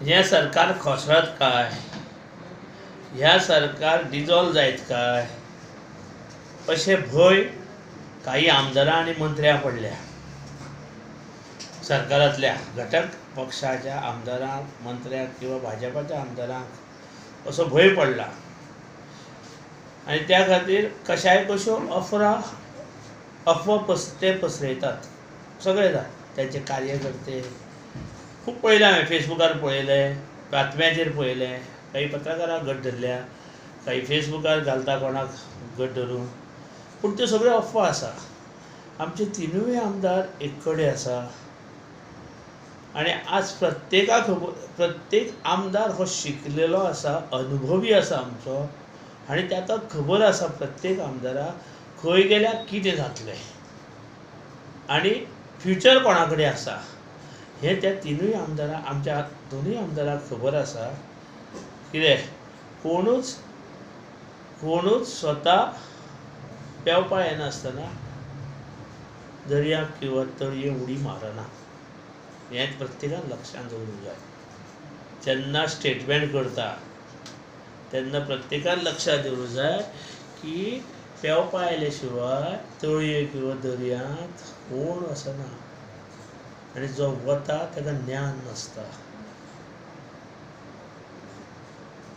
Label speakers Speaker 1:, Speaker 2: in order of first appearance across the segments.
Speaker 1: हे सरकार खोसळत काय, ह्या सरकार डिजॉल्व जायत काय असे भय काही आमदारां आणि मंत्र्यां पडल्या. सरकारांतल्या घटक पक्षाच्या आमदारांक, मंत्र्यांक किंवा भाजपाच्या आमदारांक असो भय पडला आणि त्या खातीर कशाय कश्यो अफवा पसरयतात सगळे जाण. त्यांचे कार्यकर्ते खूब पळयले, हांवें फेसबुकार पळयले, बातम्यांचेर पळयले, काही पत्रकारांक घट धरल्या, काही फेसबुकार घालता कोणाक घट धरून, पूण त्यो सगळ्यो अफवा आसा. आमचे तिनूय आमदार एक कडेन आसा आणि आज प्रत्येक आमदार हो शिकलेलो आसा, अनुभवी आसा आमचो, आणि ताका खबर आसा प्रत्येक आमदाराक खंय गेल्यार कितें जातलें आणि फ्युचर कोणा कडेन आसा हें त्या तिनूय आमदारांक, आमच्या दोनूय आमदारांक खबर आसा. कितें कोणूच स्वता पेंवपा येनासतना दर्याक किंवा तळये उडी मारना. हें प्रत्येकान लक्षांत दवरूंक जाय. जेन्ना स्टेटमेंट करता तेन्ना प्रत्येकान लक्षांत दवरूंक जाय की पेंवपा आयले शिवाय तळये किंवा दर्यांत कोण वचना आनी जो वता ताका ज्ञान नासता.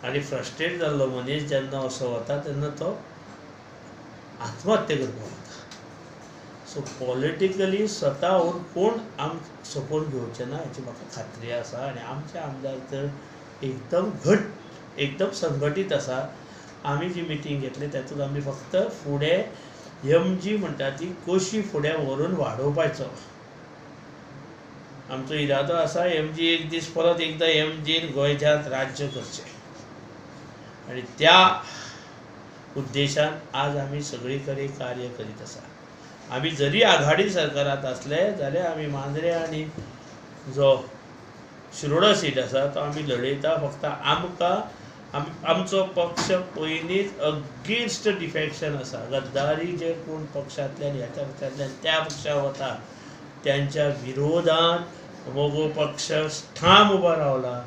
Speaker 1: आनी फ्रस्ट्रेट जाल्लो मनीस जेन्ना असो वता तेन्ना तो आत्महत्या करपाक वता. सो पॉलिटिकली स्वताहून कोण सपोर्ट घेवचे ना हाची म्हाका खात्री आसा. आनी आमचे आमदार तर एकदम संघटीत आसा. आमी जी मिटींग घेतली तातूंत आमी फक्त फुडें MG म्हणटा ती कशी फुडें व्हरून वाडोवपाचो आमचो इरादो आसा. MG एक दीस परत एकदा MGन गोंयच्यांत राज्य करचें आनी त्या उद्देशान आज आमी सगळी कडेन कार्य करीत आसा. आमी जरी आघाडी सरकारांत असले जाल्यार आमी मांद्रे आनी जो शिरोडा सीट आसा तो आमी लडयता. फक्त आमचो पक्ष पयलींच अगेन्स्ट डिफेक्शन आसा. गद्दारी जे कोण पक्षांतल्यान ह्याच्या पक्षांतल्यान त्या पक्षाक वता त्यांच्या विरोधात मोगो पक्ष ठाम उबो रावला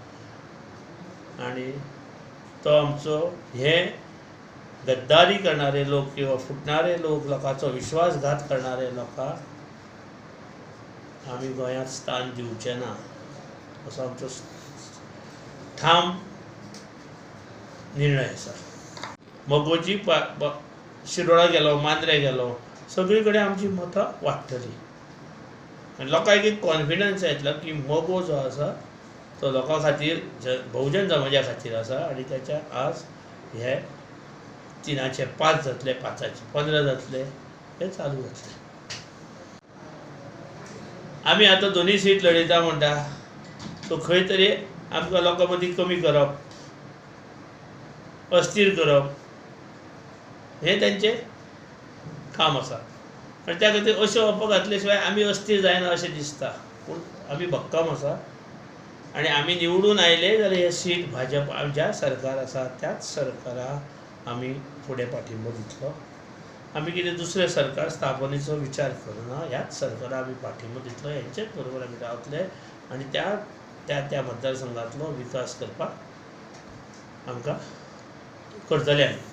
Speaker 1: आनी तो आमचो हे गद्दारी करणारे लोक किंवा फुटणारे लोक, लोकांचो विश्वासघात करणारे लोकांक आमी गोंयांत स्थान दिवचे ना असो आमचो ठाम निर्णय आसा. मोगोची शिरोडा गेलो, मांद्रे गेलो, सगळी कडेन आमची मतां वाडटली आनी लोकांक एक कॉन्फिडन्स येतलो की मोगो जो आसा तो लोकां खातीर, बहुजन समाजा खातीर आसा आनी त्याच्या आज हे 3चे 5 जातले, 5चे 15 जातले, हे चालू जातले. आमी आतां दोनूय सीट लडयता म्हणटा सो खंय तरी आमकां लोकां मदीं कमी करप, अस्थिर करप हें तेंचें काम आसा. आनी त्या खातीर अश्यो अफवा घातले शिवाय आमी अस्थिर जायना अशें दिसता. पूण आमी भक्कम आसा आनी आमी निवडून आयले जाल्यार हे सीट भाजप ज्या सरकार आसा त्याच सरकाराक आमी फुडें पाठिंबो दितलो. आमी कितें दुसरें सरकार स्थापनेचो विचार करना. ह्याच सरकाराक आमी पाठिंबो दितलो. हेंचेच बरोबर आमी रावतले आनी त्या मतदारसंघातलो विकास करपाक आमकां करतले आमी.